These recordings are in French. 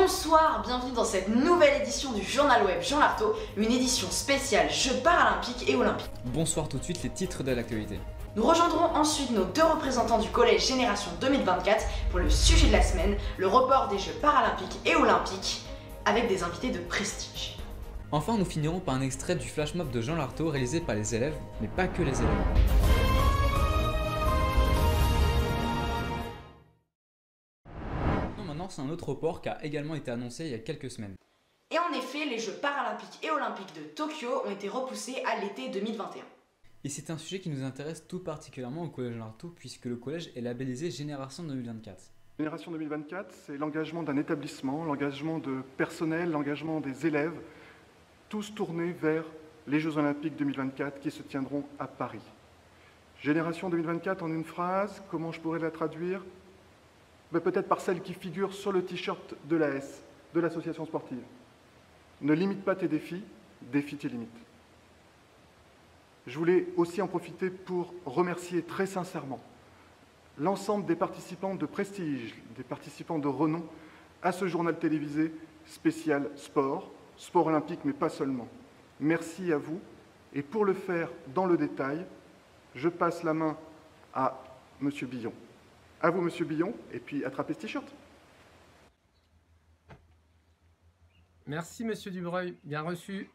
Bonsoir, bienvenue dans cette nouvelle édition du journal web Jean Lartaud, une édition spéciale Jeux paralympiques et olympiques. Bonsoir tout de suite les titres de l'actualité. Nous rejoindrons ensuite nos deux représentants du collège Génération 2024 pour le sujet de la semaine, le report des Jeux paralympiques et olympiques, avec des invités de prestige. Enfin, nous finirons par un extrait du flash mob de Jean Lartaud réalisé par les élèves, mais pas que les élèves. Maintenant, c'est un autre report qui a également été annoncé il y a quelques semaines. Et en effet, les Jeux paralympiques et olympiques de Tokyo ont été repoussés à l'été 2021. Et c'est un sujet qui nous intéresse tout particulièrement au collège Jean Lartaud, puisque le collège est labellisé Génération 2024. Génération 2024, c'est l'engagement d'un établissement, l'engagement de personnel, l'engagement des élèves, tous tournés vers les Jeux Olympiques 2024 qui se tiendront à Paris. Génération 2024 en une phrase, comment je pourrais la traduire ? Peut-être par celle qui figure sur le t-shirt de l'AS, de l'association sportive. Ne limite pas tes défis, défie tes limites. Je voulais aussi en profiter pour remercier très sincèrement l'ensemble des participants de prestige, des participants de renom à ce journal télévisé spécial sport, sport olympique, mais pas seulement. Merci à vous. Et pour le faire dans le détail, je passe la main à M. Billon. À vous, M. Billon, et puis attrapez ce t-shirt. Merci, Monsieur Dubreuil, bien reçu.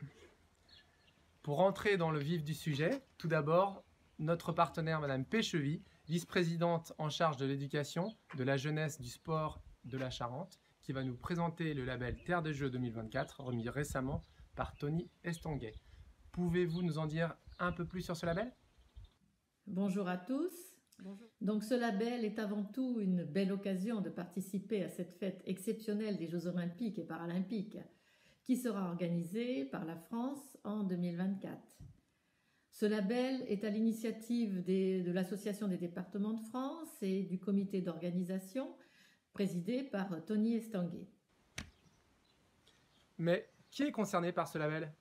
Pour rentrer dans le vif du sujet, tout d'abord, notre partenaire, Madame Péchevy, vice-présidente en charge de l'éducation, de la jeunesse, du sport de la Charente, qui va nous présenter le label Terre de Jeux 2024, remis récemment par Tony Estanguet. Pouvez-vous nous en dire un peu plus sur ce label ? Bonjour à tous. Bonjour. Donc ce label est avant tout une belle occasion de participer à cette fête exceptionnelle des Jeux olympiques et paralympiques qui sera organisée par la France en 2024. Ce label est à l'initiative de l'Association des départements de France et du comité d'organisation présidé par Tony Estanguet. Mais qui est concerné par ce label ?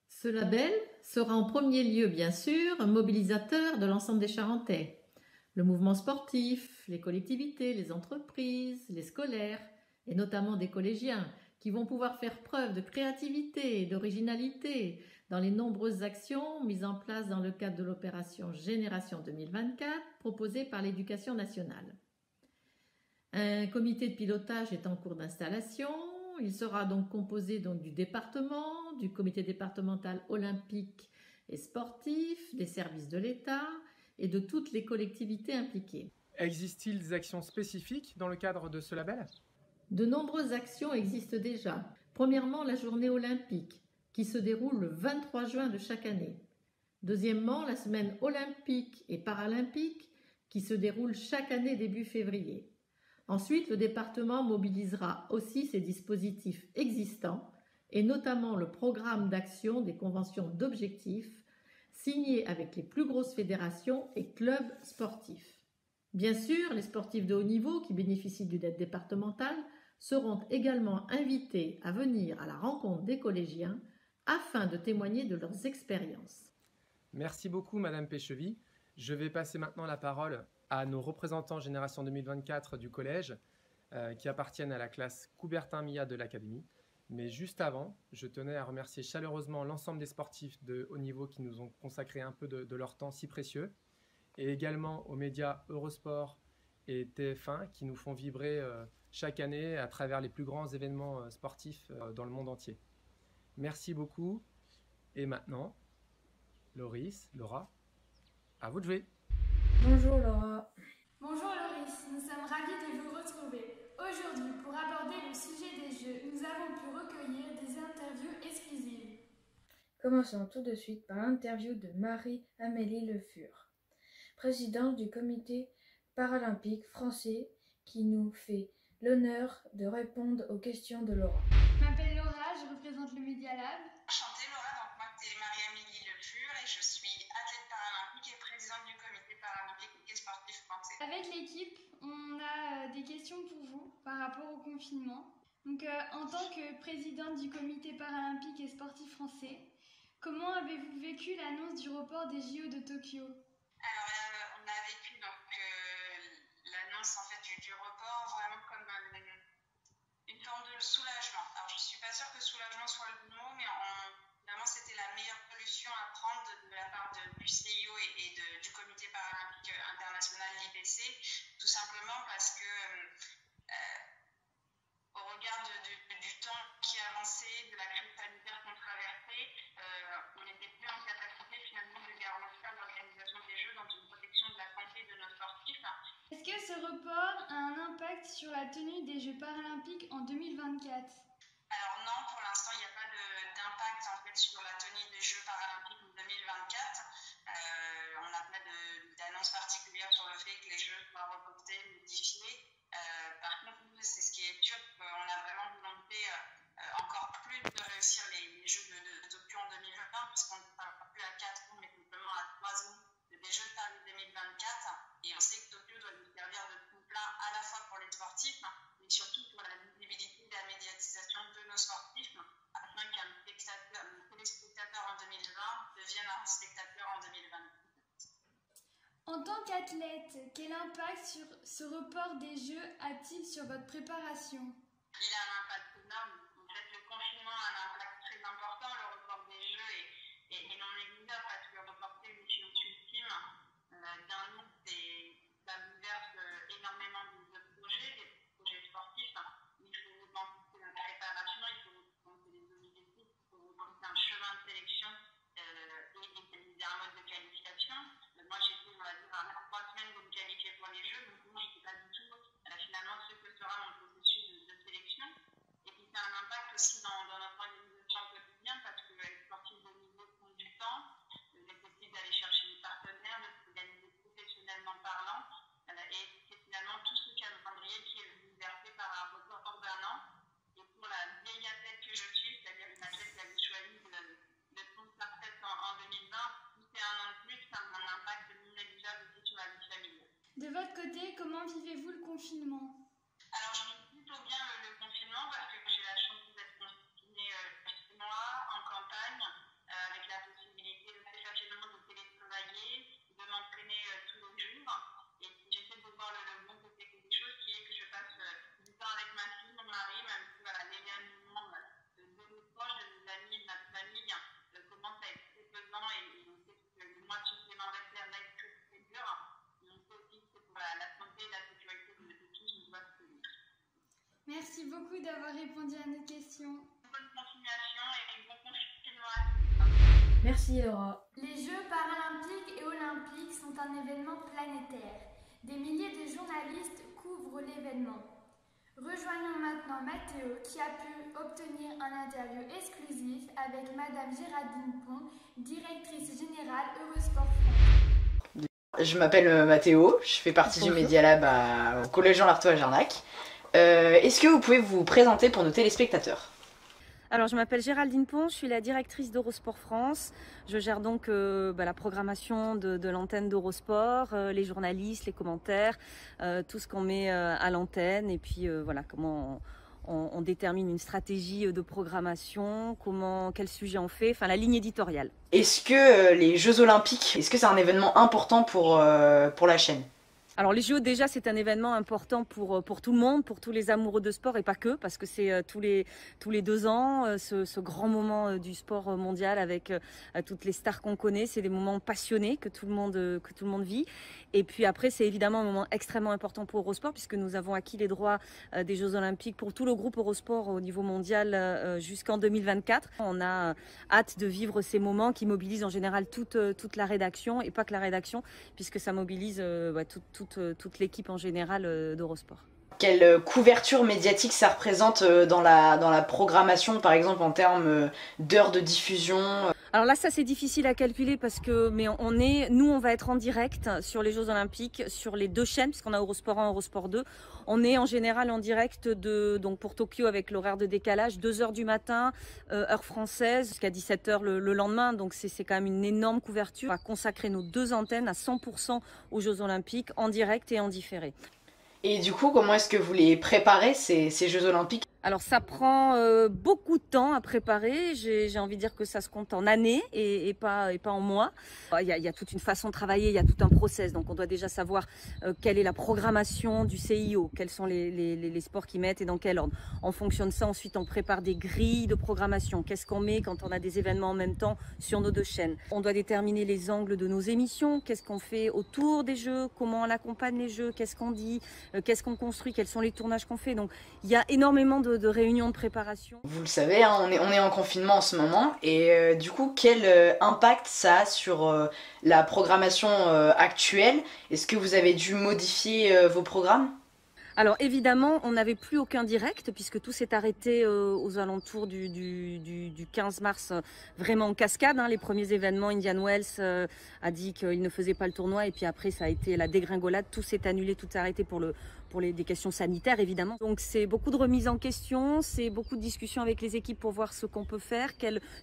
Ce label sera en premier lieu, bien sûr, un mobilisateur de l'ensemble des Charentais. Le mouvement sportif, les collectivités, les entreprises, les scolaires, et notamment des collégiens, qui vont pouvoir faire preuve de créativité et d'originalité dans les nombreuses actions mises en place dans le cadre de l'opération Génération 2024 proposée par l'Éducation nationale. Un comité de pilotage est en cours d'installation. Il sera donc composé du département, du comité départemental olympique et sportif, des services de l'État et de toutes les collectivités impliquées. Existe-t-il des actions spécifiques dans le cadre de ce label ? De nombreuses actions existent déjà. Premièrement, la journée olympique, qui se déroule le 23 juin de chaque année. Deuxièmement, la semaine olympique et paralympique, qui se déroule chaque année début février. Ensuite, le département mobilisera aussi ses dispositifs existants, et notamment le programme d'action des conventions d'objectifs, signé avec les plus grosses fédérations et clubs sportifs. Bien sûr, les sportifs de haut niveau qui bénéficient d'une aide départementale seront également invités à venir à la rencontre des collégiens afin de témoigner de leurs expériences. Merci beaucoup, Madame Péchevy. Je vais passer maintenant la parole à nos représentants Génération 2024 du collège qui appartiennent à la classe Coubertin-Millat de l'Académie. Mais juste avant, je tenais à remercier chaleureusement l'ensemble des sportifs de haut niveau qui nous ont consacré un peu de leur temps si précieux, et également aux médias Eurosport et TF1 qui nous font vibrer chaque année à travers les plus grands événements sportifs dans le monde entier. Merci beaucoup. Et maintenant, Laura, à vous de jouer. Bonjour Laura. Bonjour Loris, nous sommes ravis de vous retrouver. Aujourd'hui, pour aborder le sujet des Jeux, nous avons pu recueillir des interviews exclusives. Commençons tout de suite par l'interview de Marie-Amélie Le Fur, présidente du comité paralympique français, qui nous fait l'honneur de répondre aux questions de Laura. Je m'appelle Laura, je représente le Media Lab. Enchantée Laura, donc moi c'est Marie-Amélie Le Fur et je suis athlète paralympique et présidente du comité paralympique et sportif français. Avec l'équipe, on a des questions pour vous par rapport au confinement. Donc en tant que présidente du comité paralympique et sportif français, comment avez-vous vécu l'annonce du report des JO de Tokyo ? Alors on a vécu l'annonce en fait du report vraiment comme une forme de impact sur la tenue des Jeux paralympiques en 2024? Alors non, pour l'instant, il n'y a pas d'impact en fait, sur la tenue des Jeux paralympiques en 2024. On n'a pas d'annonce particulière sur le fait que les Jeux soient reportés, modifiés. Par contre, c'est ce qui est sûr, qu'on a vraiment volonté encore plus de réussir les Jeux de Tokyo en 2020, parce qu'on ne parle plus à 4 ans, mais simplement à 3 ans des Jeux de Paris 2024. Et on sait que Tokyo doit nous servir de tremplin à la fois pour les sportifs, mais surtout pour la visibilité et la médiatisation de nos sportifs, afin qu'un téléspectateur en 2020 devienne un spectateur en 2020. En tant qu'athlète, quel impact sur ce report des Jeux a-t-il sur votre préparation? Il a un impact énorme. En fait, le confinement a un impact très important. Le report des Jeux est non négligeable parce que reporter l'échéance ultime d'un an, ça bouleverse énormément de projets, des projets sportifs. Il faut repenser la préparation, il faut repenser les objectifs, il faut repenser un chemin de sélection et un mode de qualification. Moi, j'étais, on va dire, à 3 semaines de me qualifier pour les Jeux, donc moi, je ne sais pas du tout finalement ce que sera mon processus de sélection. Et puis, ça a un impact aussi dans notre organisation quotidienne parce que les sportifs de niveau prennent du temps, nécessite d'aller chercher des partenaires, de s'organiser professionnellement parlant. Et c'est finalement tout ce calendrier qui est bouleversé par un report d'un an. Et pour la vieille athlète que je suis, c'est-à-dire une athlète qui avait choisi de prendre sa retraite en 2020, c'est un an de plus, ça a un impact non négligeable aussi sur la vie familiale. De votre côté, comment vivez-vous le confinement? Alors, je vis plutôt bien le confinement parce que j'ai la chance d'être confinée chez moi, en campagne, avec la possibilité très facilement de télétravailler, de m'entraîner tous les jours. Et j'essaie de voir le bon côté des choses qui est que je passe du temps avec ma fille, mon mari, même si voilà, les liens de nos proches, de nos amis, de notre famille, commencent à être très pesants et on sait que le mois supplémentaire va être très dur. Et on sait aussi que pour la santé et la sécurité de tous, on doit se tenir. Merci beaucoup d'avoir répondu à nos questions. Bonne continuation et bon confinement. Merci Laura. Les Jeux paralympiques et olympiques sont un événement planétaire. Des milliers de journalistes couvrent l'événement. Rejoignons maintenant Mathéo qui a pu obtenir un interview exclusif avec Madame Géraldine Pont, directrice générale Eurosport France. Je m'appelle Mathéo, je fais partie du Media Lab au Collège Jean Lartaud à Jarnac. Est-ce que vous pouvez vous présenter pour nos téléspectateurs ? Alors, je m'appelle Géraldine Pont, je suis la directrice d'Eurosport France. Je gère donc la programmation de l'antenne d'Eurosport, les journalistes, les commentaires, tout ce qu'on met à l'antenne et puis voilà comment on détermine une stratégie de programmation, quel sujet on fait, enfin la ligne éditoriale. Est-ce que les Jeux Olympiques, est-ce que c'est un événement important pour la chaîne ? Alors les JO déjà c'est un événement important pour tout le monde, pour tous les amoureux de sport et pas que, parce que c'est tous les 2 ans ce grand moment du sport mondial avec toutes les stars qu'on connaît. C'est des moments passionnés que tout le monde vit. Et puis après c'est évidemment un moment extrêmement important pour Eurosport puisque nous avons acquis les droits des Jeux Olympiques pour tout le groupe Eurosport au niveau mondial jusqu'en 2024. On a hâte de vivre ces moments qui mobilisent en général toute la rédaction et pas que la rédaction puisque ça mobilise toute l'équipe en général d'Eurosport. Quelle couverture médiatique ça représente dans la programmation, par exemple en termes d'heures de diffusion ? Alors là, ça c'est difficile à calculer mais on va être en direct sur les Jeux Olympiques sur les 2 chaînes puisqu'on a Eurosport 1, Eurosport 2. On est en général en direct donc pour Tokyo avec l'horaire de décalage 2h du matin heure française jusqu'à 17h le lendemain. Donc c'est quand même une énorme couverture. On va consacrer nos 2 antennes à 100% aux Jeux Olympiques en direct et en différé. Et du coup, comment est-ce que vous les préparez ces Jeux Olympiques ? Alors ça prend beaucoup de temps à préparer, j'ai envie de dire que ça se compte en années et pas en mois. Il y a toute une façon de travailler, il y a tout un process, donc on doit déjà savoir quelle est la programmation du CIO, quels sont les sports qu'ils mettent et dans quel ordre. On fonctionne ça, ensuite on prépare des grilles de programmation, qu'est-ce qu'on met quand on a des événements en même temps sur nos 2 chaînes. On doit déterminer les angles de nos émissions, qu'est-ce qu'on fait autour des jeux, comment on accompagne les jeux, qu'est-ce qu'on dit, qu'est-ce qu'on construit, quels sont les tournages qu'on fait. Donc il y a énormément de réunions de préparation. Vous le savez, hein, on est en confinement en ce moment et du coup quel impact ça a sur la programmation actuelle ? Est-ce que vous avez dû modifier vos programmes ? Alors évidemment, on n'avait plus aucun direct puisque tout s'est arrêté aux alentours du 15 mars, vraiment en cascade. Hein. Les premiers événements, Indian Wells a dit qu'il ne faisait pas le tournoi et puis après ça a été la dégringolade. Tout s'est annulé, tout s'est arrêté pour des questions sanitaires évidemment. Donc c'est beaucoup de remises en question, c'est beaucoup de discussions avec les équipes pour voir ce qu'on peut faire,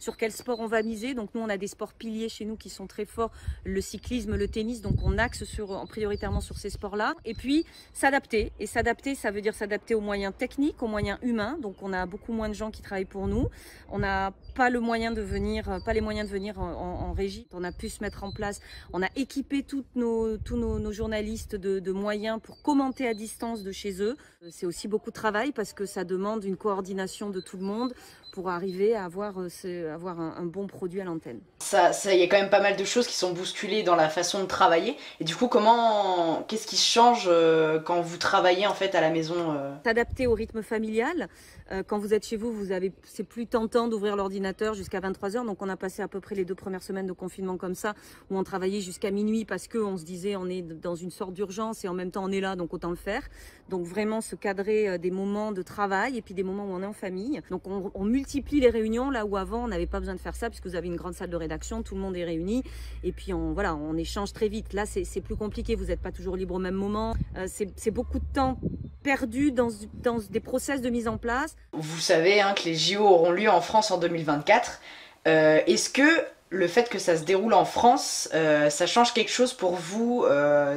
sur quel sport on va miser. Donc nous on a des sports piliers chez nous qui sont très forts, le cyclisme, le tennis, donc on axe prioritairement sur ces sports-là. Et puis s'adapter, et s'adapter ça veut dire s'adapter aux moyens techniques, aux moyens humains. Donc on a beaucoup moins de gens qui travaillent pour nous, on n'a pas les moyens de venir en régie. On a pu se mettre en place, on a équipé tous nos journalistes de moyens pour commenter à distance de chez eux. C'est aussi beaucoup de travail parce que ça demande une coordination de tout le monde pour arriver à avoir un bon produit à l'antenne. Il y a quand même pas mal de choses qui sont bousculées dans la façon de travailler. Et du coup, qu'est-ce qui change quand vous travaillez en fait à la maison S'adapter au rythme familial. Quand vous êtes chez vous, c'est plus tentant d'ouvrir l'ordinateur jusqu'à 23h. Donc on a passé à peu près les 2 premières semaines de confinement comme ça, où on travaillait jusqu'à minuit parce qu'on se disait on est dans une sorte d'urgence et en même temps on est là, donc autant le faire. Donc vraiment se cadrer des moments de travail et puis des moments où on est en famille. Donc on multiplie les réunions là où avant on n'avait pas besoin de faire ça puisque vous avez une grande salle de rédaction, tout le monde est réuni et puis on échange très vite. Là c'est plus compliqué, vous n'êtes pas toujours libre au même moment. C'est beaucoup de temps perdu dans des process de mise en place. Vous savez que les JO auront lieu en France en 2024. Est-ce que le fait que ça se déroule en France, ça change quelque chose pour vous,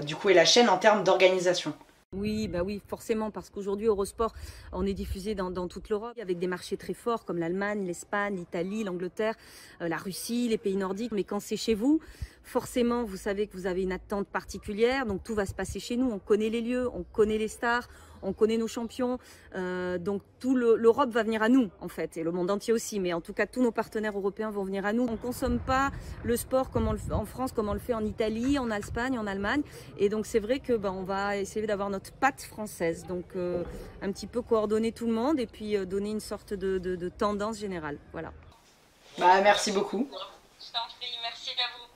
du coup, et la chaîne en termes d'organisation ? Oui, forcément, parce qu'aujourd'hui, Eurosport, on est diffusé dans toute l'Europe, avec des marchés très forts comme l'Allemagne, l'Espagne, l'Italie, l'Angleterre, la Russie, les pays nordiques. Mais quand c'est chez vous, forcément, vous savez que vous avez une attente particulière, donc tout va se passer chez nous. On connaît les lieux, on connaît les stars, on connaît nos champions, donc l'Europe va venir à nous en fait, et le monde entier aussi, mais en tout cas tous nos partenaires européens vont venir à nous. On ne consomme pas le sport comme on le fait en France, comme on le fait en Italie, en Espagne, en Allemagne, et donc c'est vrai que on va essayer d'avoir notre patte française, donc un petit peu coordonner tout le monde et puis donner une sorte de tendance générale. Voilà. Merci beaucoup. Je t'en prie, merci à vous.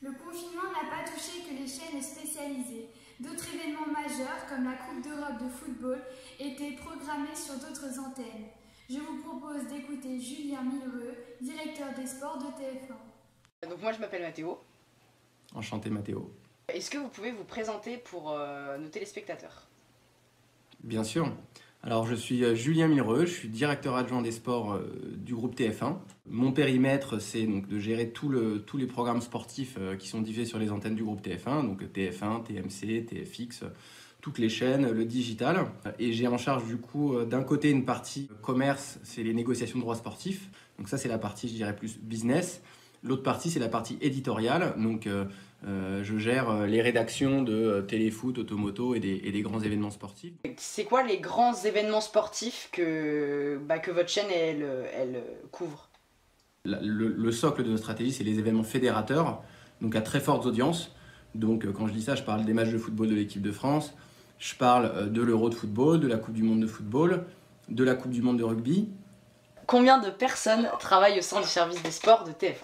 Le confinement n'a pas touché que les chaînes spécialisées. D'autres événements majeurs, comme la Coupe d'Europe de football, étaient programmés sur d'autres antennes. Je vous propose d'écouter Julien Millereux, directeur des sports de TF1. Donc moi je m'appelle Mathéo. Enchanté Mathéo. Est-ce que vous pouvez vous présenter pour nos téléspectateurs ? Bien sûr. Alors je suis Julien Millereux, je suis directeur adjoint des sports du groupe TF1. Mon périmètre, c'est donc de gérer tous les programmes sportifs qui sont diffusés sur les antennes du groupe TF1, donc TF1, TMC, TFX, toutes les chaînes, le digital. Et j'ai en charge du coup d'un côté une partie commerce, c'est les négociations de droits sportifs. Donc ça c'est la partie, je dirais, plus business. L'autre partie, c'est la partie éditoriale. Donc, je gère les rédactions de téléfoot, automoto et des grands événements sportifs. C'est quoi les grands événements sportifs que votre chaîne elle couvre ? Le socle de notre stratégie, c'est les événements fédérateurs, donc à très fortes audiences. Donc, quand je dis ça, je parle des matchs de football de l'équipe de France, je parle de l'Euro de football, de la Coupe du Monde de football, de la Coupe du Monde de rugby. Combien de personnes travaillent au sein du service des sports de TF1 ?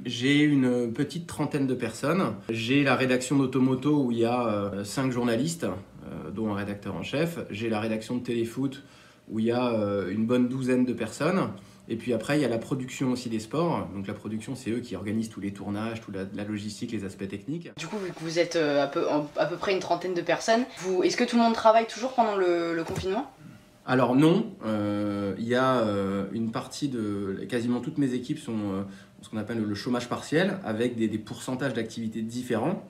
J'ai une petite trentaine de personnes. J'ai la rédaction d'Automoto où il y a 5 journalistes, dont un rédacteur en chef. J'ai la rédaction de Téléfoot où il y a une bonne douzaine de personnes. Et puis après, il y a la production aussi des sports. Donc la production, c'est eux qui organisent tous les tournages, toute la logistique, les aspects techniques. Du coup, vu que vous êtes à peu près une trentaine de personnes, est-ce que tout le monde travaille toujours pendant le confinement ? Alors non, il y a une partie quasiment toutes mes équipes sont ce qu'on appelle le chômage partiel, avec des pourcentages d'activités différents.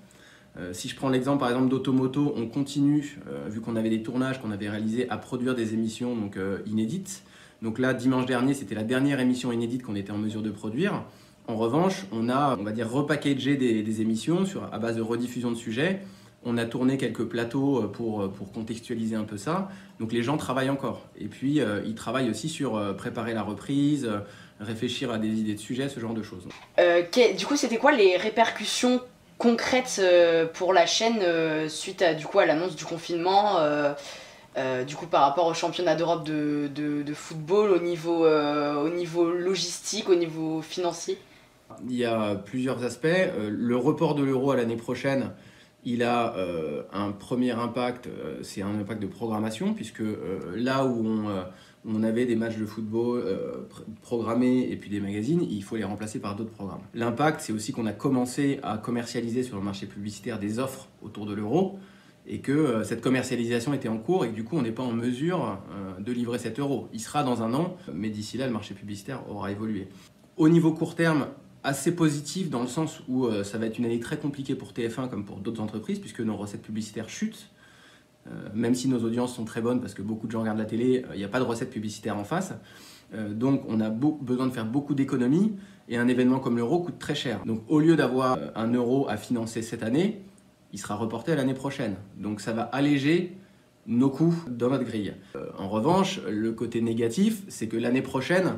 Si je prends l'exemple par exemple d'Automoto, on continue, vu qu'on avait des tournages qu'on avait réalisés, à produire des émissions donc, inédites. Donc là, dimanche dernier, c'était la dernière émission inédite qu'on était en mesure de produire. En revanche, on a, on va dire, repackagé des émissions à base de rediffusion de sujets. On a tourné quelques plateaux pour contextualiser un peu ça. Donc les gens travaillent encore. Et puis, ils travaillent aussi sur préparer la reprise, réfléchir à des idées de sujets, ce genre de choses. Du coup, c'était quoi les répercussions concrètes pour la chaîne suite à l'annonce du confinement du coup, par rapport au championnat d'Europe de football au niveau logistique, au niveau financier ? Il y a plusieurs aspects. Le report de l'Euro à l'année prochaine, Il a un premier impact, c'est un impact de programmation, puisque là où on avait des matchs de football programmés et puis des magazines, il faut les remplacer par d'autres programmes. L'impact, c'est aussi qu'on a commencé à commercialiser sur le marché publicitaire des offres autour de l'euro, et que cette commercialisation était en cours et que du coup on n'est pas en mesure de livrer cet euro. Il sera dans un an, mais d'ici là le marché publicitaire aura évolué. Au niveau court terme, assez positif dans le sens où ça va être une année très compliquée pour TF1 comme pour d'autres entreprises, puisque nos recettes publicitaires chutent. Même si nos audiences sont très bonnes parce que beaucoup de gens regardent la télé, il n'y a pas de recettes publicitaires en face. Donc on a besoin de faire beaucoup d'économies et un événement comme l'euro coûte très cher. Donc au lieu d'avoir un euro à financer cette année, il sera reporté à l'année prochaine. Donc ça va alléger nos coûts dans notre grille. En revanche, le côté négatif, c'est que l'année prochaine,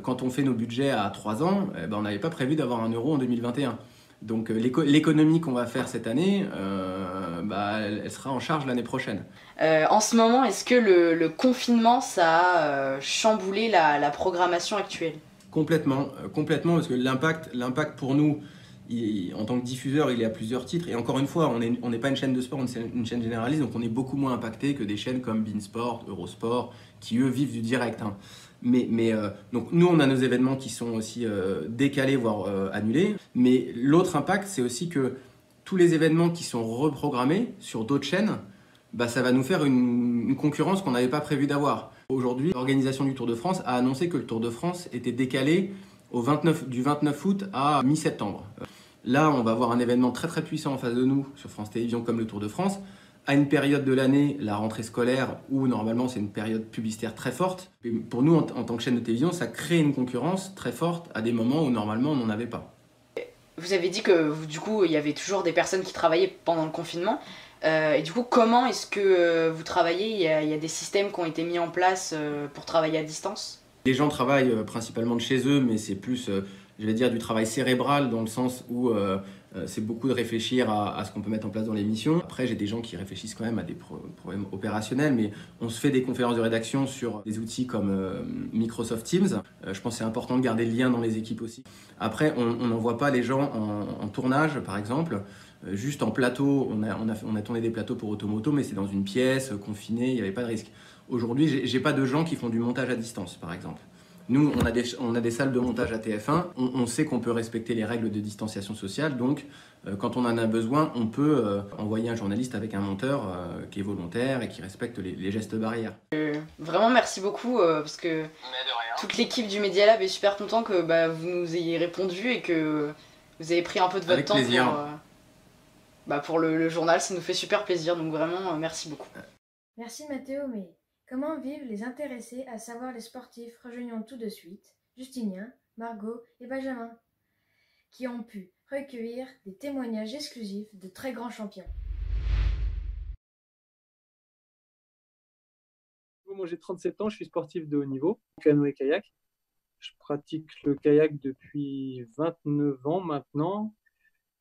quand on fait nos budgets à 3 ans, on n'avait pas prévu d'avoir un euro en 2021. Donc l'économie qu'on va faire cette année, elle sera en charge l'année prochaine. En ce moment, est-ce que le confinement, ça a chamboulé la programmation actuelle ? Complètement, parce que l'impact pour nous, en tant que diffuseur, il est à plusieurs titres. Et encore une fois, on n'est pas une chaîne de sport, on est une chaîne généraliste, donc on est beaucoup moins impacté que des chaînes comme beIN Sport, Eurosport, qui eux vivent du direct. Hein. Donc nous, on a nos événements qui sont aussi décalés, voire annulés. Mais l'autre impact, c'est aussi que tous les événements qui sont reprogrammés sur d'autres chaînes, ça va nous faire une concurrence qu'on n'avait pas prévu d'avoir. Aujourd'hui, l'organisation du Tour de France a annoncé que le Tour de France était décalé du 29 août à mi-septembre. Là, on va avoir un événement très très puissant en face de nous sur France Télévisions comme le Tour de France, à une période de l'année, la rentrée scolaire, où normalement c'est une période publicitaire très forte. Et pour nous, en tant que chaîne de télévision, ça crée une concurrence très forte à des moments où normalement on n'en avait pas. Vous avez dit que du coup, il y avait toujours des personnes qui travaillaient pendant le confinement. Et du coup, comment est-ce que vous travaillez ? Il y a des systèmes qui ont été mis en place pour travailler à distance ? Les gens travaillent principalement de chez eux, mais c'est plus, je vais dire, du travail cérébral dans le sens où c'est beaucoup de réfléchir à ce qu'on peut mettre en place dans l'émission. Après, j'ai des gens qui réfléchissent quand même à des problèmes opérationnels, mais on se fait des conférences de rédaction sur des outils comme Microsoft Teams. Je pense que c'est important de garder le lien dans les équipes aussi. Après, on n'envoie pas les gens en tournage, par exemple. Juste en plateau, on a tourné des plateaux pour Automoto, mais c'est dans une pièce, confinée, il n'y avait pas de risque. Aujourd'hui, j'ai pas de gens qui font du montage à distance, par exemple. Nous, on a des salles de montage à TF1, on sait qu'on peut respecter les règles de distanciation sociale, donc quand on en a besoin, on peut envoyer un journaliste avec un monteur qui est volontaire et qui respecte les gestes barrières. Vraiment merci beaucoup, parce que toute l'équipe du Media Lab est super content que vous nous ayez répondu et que vous avez pris un peu de votre temps pour le journal, ça nous fait super plaisir, donc vraiment merci beaucoup. Merci Mathéo, mais comment vivent les intéressés, à savoir les sportifs? Rejoignons tout de suite Justinien, Margot et Benjamin, qui ont pu recueillir des témoignages exclusifs de très grands champions. Moi j'ai 37 ans, je suis sportif de haut niveau, canoë-kayak. Je pratique le kayak depuis 29 ans maintenant.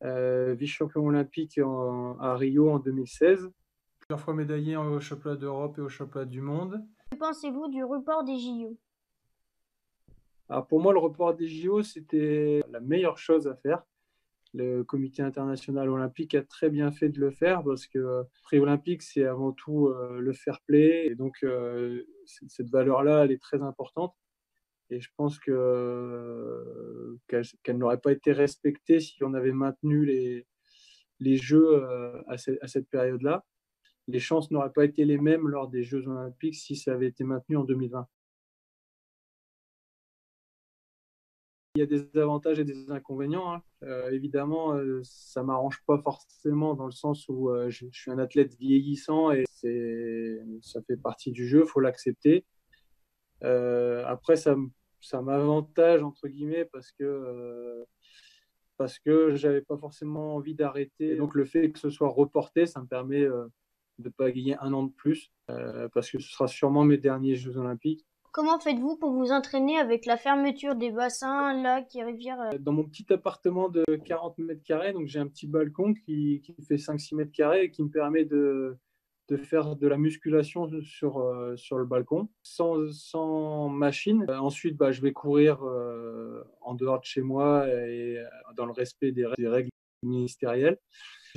Vice-champion olympique à Rio en 2016. Plusieurs fois médaillé au championnat d'Europe et au championnat du monde. Que pensez-vous du report des JO ? Alors pour moi, le report des JO, c'était la meilleure chose à faire. Le comité international olympique a très bien fait de le faire parce que le prix olympique, c'est avant tout le fair play. Et donc, cette valeur-là, elle est très importante. Et je pense qu'elle n'aurait pas été respectée si on avait maintenu les Jeux à cette période-là. Les chances n'auraient pas été les mêmes lors des Jeux olympiques si ça avait été maintenu en 2020. Il y a des avantages et des inconvénients. Hein. Évidemment, ça ne m'arrange pas forcément dans le sens où je suis un athlète vieillissant et ça fait partie du jeu, il faut l'accepter. Après, ça m'avantage, entre guillemets, parce que je n'avais pas forcément envie d'arrêter. Et donc, le fait que ce soit reporté, ça me permet de ne pas gagner un an de plus, parce que ce sera sûrement mes derniers Jeux olympiques. Comment faites-vous pour vous entraîner avec la fermeture des bassins, lacs et rivières ? Dans mon petit appartement de 40 mètres carrés, donc j'ai un petit balcon qui fait 5-6 mètres carrés et qui me permet de faire de la musculation sur le balcon, sans machine. Ensuite, je vais courir en dehors de chez moi et dans le respect des règles ministérielles.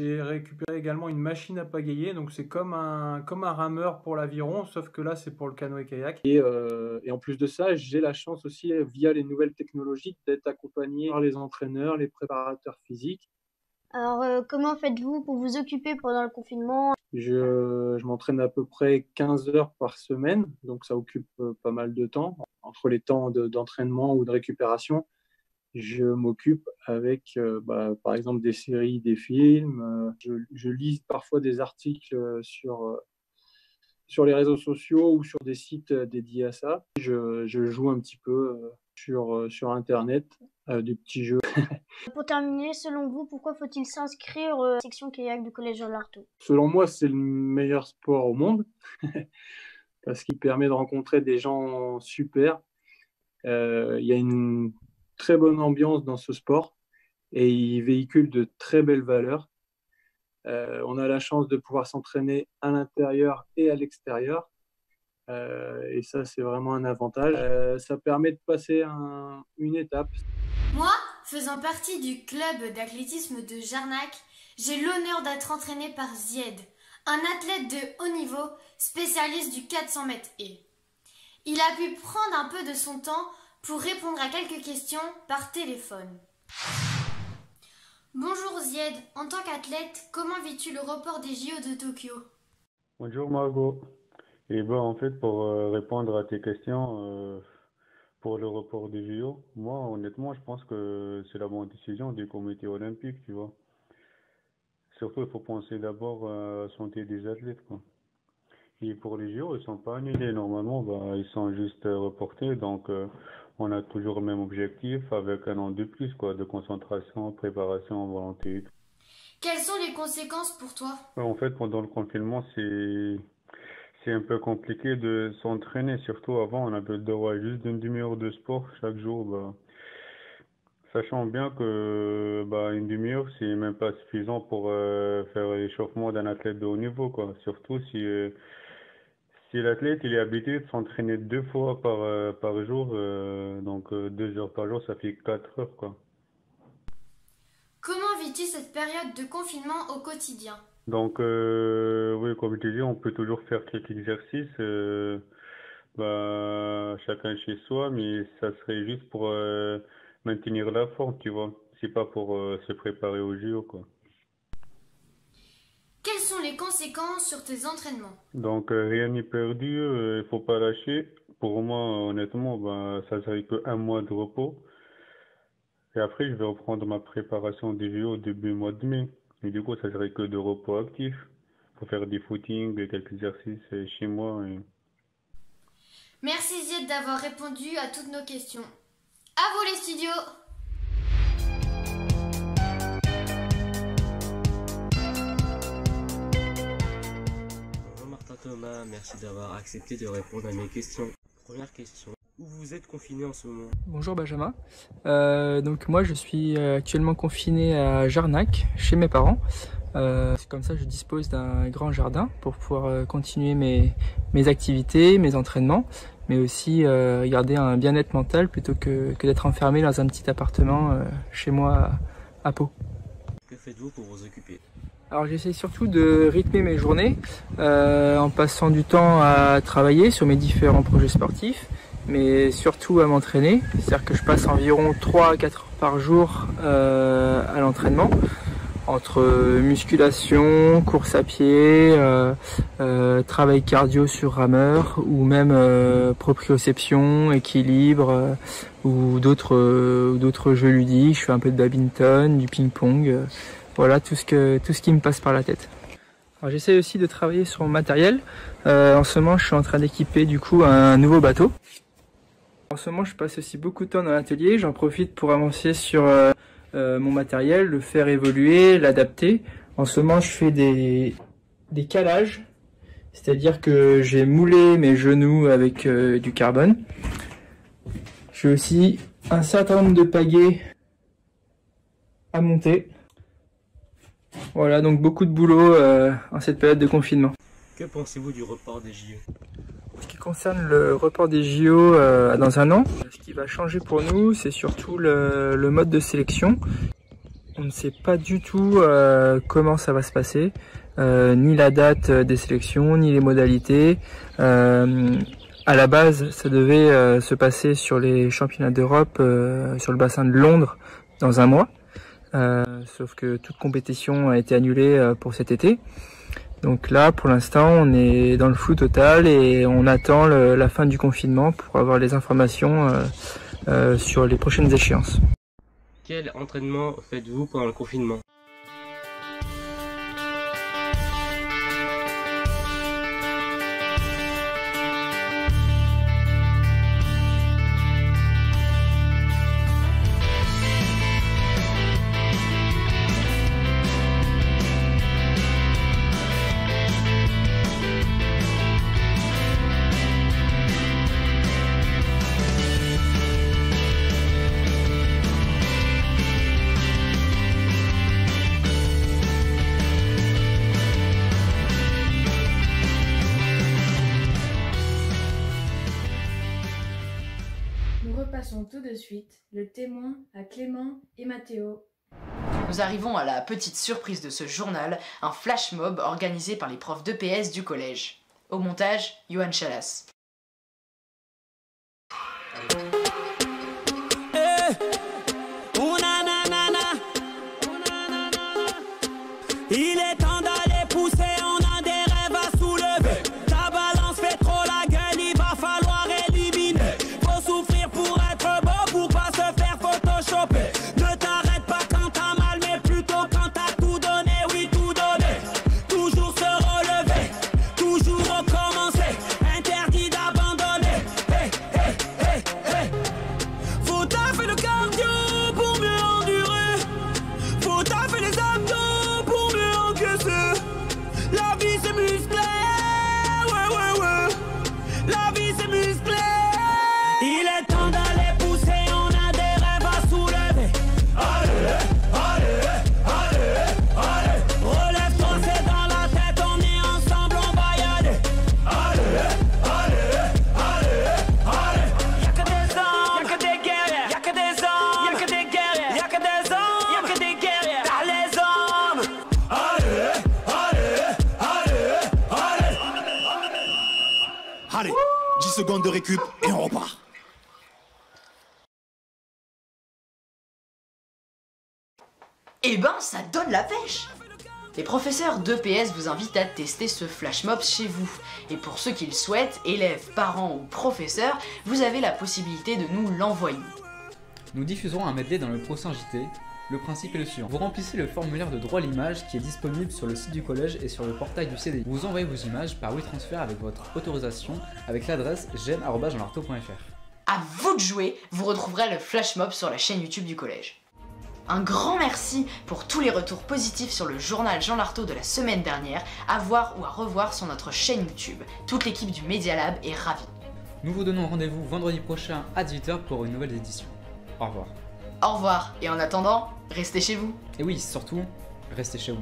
J'ai récupéré également une machine à pagayer, donc c'est comme un rameur pour l'aviron, sauf que là c'est pour le canoë-kayak. Et en plus de ça, j'ai la chance aussi, via les nouvelles technologies, d'être accompagné par les entraîneurs, les préparateurs physiques. Alors, comment faites-vous pour vous occuper pendant le confinement? Je m'entraîne à peu près 15 heures par semaine, donc ça occupe pas mal de temps. Entre les temps d'entraînement ou de récupération, je m'occupe avec, par exemple, des séries, des films. Je lis parfois des articles sur les réseaux sociaux ou sur des sites dédiés à ça. Je joue un petit peu sur Internet, des petits jeux. Pour terminer, selon vous, pourquoi faut-il s'inscrire à la section kayak du Collège Jean Lartaud? Selon moi, c'est le meilleur sport au monde parce qu'il permet de rencontrer des gens super. Il y a une très bonne ambiance dans ce sport et il véhicule de très belles valeurs. On a la chance de pouvoir s'entraîner à l'intérieur et à l'extérieur. Et ça, c'est vraiment un avantage. Ça permet de passer une étape. Moi, faisant partie du club d'athlétisme de Jarnac, j'ai l'honneur d'être entraîné par Zied, un athlète de haut niveau, spécialiste du 400 mètres haies. Il a pu prendre un peu de son temps pour répondre à quelques questions par téléphone. Bonjour Zied, en tant qu'athlète, comment vis-tu le report des JO de Tokyo? Bonjour Margot. Et ben en fait pour répondre à tes questions pour le report des JO, moi honnêtement je pense que c'est la bonne décision du comité olympique, tu vois. Surtout il faut penser d'abord à la santé des athlètes, quoi. Et pour les JO, ils sont pas annulés normalement, ils sont juste reportés, donc on a toujours le même objectif avec un an de plus, quoi, de concentration, préparation, volonté. Quelles sont les conséquences pour toi? En fait, pendant le confinement, c'est un peu compliqué de s'entraîner, surtout avant, on avait le droit juste d'une demi-heure de sport chaque jour, sachant bien que une demi-heure, c'est même pas suffisant pour faire l'échauffement d'un athlète de haut niveau, quoi. Surtout si l'athlète il est habitué de s'entraîner 2 fois par jour, donc 2 heures par jour, ça fait 4 heures, quoi. Comment vis-tu cette période de confinement au quotidien? Donc, oui, comme je disais, on peut toujours faire quelques exercices, chacun chez soi, mais ça serait juste pour maintenir la forme, tu vois. C'est pas pour se préparer au JO, quoi. Quelles sont les conséquences sur tes entraînements? Donc, rien n'est perdu, il faut pas lâcher. Pour moi, honnêtement, ça serait que 1 mois de repos. Et après, je vais reprendre ma préparation des JO début mois de mai. Et du coup, ça serait que de repos actif. Pour faire des footings, quelques exercices chez moi. Merci Zied d'avoir répondu à toutes nos questions. À vous les studios! Bonjour Martin Thomas, merci d'avoir accepté de répondre à mes questions. Première question, où vous êtes confiné en ce moment? Bonjour Benjamin, donc moi je suis actuellement confiné à Jarnac, chez mes parents. Comme ça je dispose d'un grand jardin pour pouvoir continuer mes activités, mes entraînements, mais aussi garder un bien-être mental plutôt que d'être enfermé dans un petit appartement chez moi à Pau. Que faites-vous pour vous occuper? Alors j'essaie surtout de rythmer mes journées en passant du temps à travailler sur mes différents projets sportifs, mais surtout à m'entraîner. C'est-à-dire que je passe environ 3 à 4 heures par jour à l'entraînement, entre musculation, course à pied, travail cardio sur rameur ou même proprioception, équilibre ou d'autres jeux ludiques. Je fais un peu de badminton, du ping-pong. Voilà tout ce qui me passe par la tête. J'essaie aussi de travailler sur mon matériel. En ce moment, je suis en train d'équiper du coup un nouveau bateau. En ce moment, je passe aussi beaucoup de temps dans l'atelier. J'en profite pour avancer sur mon matériel, le faire évoluer, l'adapter. En ce moment, je fais des calages, c'est-à-dire que j'ai moulé mes genoux avec du carbone. J'ai aussi un certain nombre de pagaies à monter. Voilà, donc beaucoup de boulot en cette période de confinement. Que pensez-vous du report des JO? En ce qui concerne le report des JO dans 1 an, ce qui va changer pour nous, c'est surtout le mode de sélection. On ne sait pas du tout comment ça va se passer, ni la date des sélections, ni les modalités. À la base, ça devait se passer sur les championnats d'Europe, sur le bassin de Londres, dans un mois. Sauf que toute compétition a été annulée pour cet été. Donc là, pour l'instant, on est dans le flou total et on attend la fin du confinement pour avoir les informations sur les prochaines échéances. Quel entraînement faites-vous pendant le confinement? Nous repassons tout de suite le témoin à Clément et Mathéo. Nous arrivons à la petite surprise de ce journal, un flash mob organisé par les profs d'EPS du collège. Au montage, Johan Chalas. Il est temps d'aller pousser, on a des rêves à soulever. Ta balance fait trop la gueule, il va falloir éliminer. Faut souffrir pour être beau, pour pas se faire photoshopper. Ne t'arrête pas quand t'as mal, mais plutôt quand t'as tout donné, oui tout donné. Toujours se relever, toujours recommencer. Interdit d'abandonner. Hey, hey, hey, hey. Faut taffer le cardio pour mieux endurer. Faut taffer les abdos. La vie c'est musclé, ouais ouais ouais. La vie c'est musclé. Il est temps d'aller pousser, on a des rêves à soulever. Allez, allez, allez, allez. Relève-toi, c'est dans la tête, on est ensemble, on va y aller. Allez, allez, allez, allez. Y'a que des hommes, y'a que des guerriers, y'a que des hommes, y'a que des guerriers, y'a que des hommes, y'a que des guerriers. T'as les hommes. Allez. Allez, 10 secondes de récup et on repart. Eh ben, ça donne la pêche! Les professeurs d'EPS vous invitent à tester ce flash mob chez vous. Et pour ceux qui le souhaitent, élèves, parents ou professeurs, vous avez la possibilité de nous l'envoyer. Nous diffuserons un medley dans le prochain JT. Le principe est le suivant. Vous remplissez le formulaire de droit à l'image qui est disponible sur le site du collège et sur le portail du CDI. Vous envoyez vos images par WeTransfer avec votre autorisation avec l'adresse gem@jeanlartaud.fr. À vous de jouer, vous retrouverez le flash mob sur la chaîne YouTube du collège. Un grand merci pour tous les retours positifs sur le journal Jean Lartaud de la semaine dernière, à voir ou à revoir sur notre chaîne YouTube. Toute l'équipe du Media Lab est ravie. Nous vous donnons rendez-vous vendredi prochain à 18h pour une nouvelle édition. Au revoir. Au revoir, et en attendant, restez chez vous. Et oui, surtout, restez chez vous.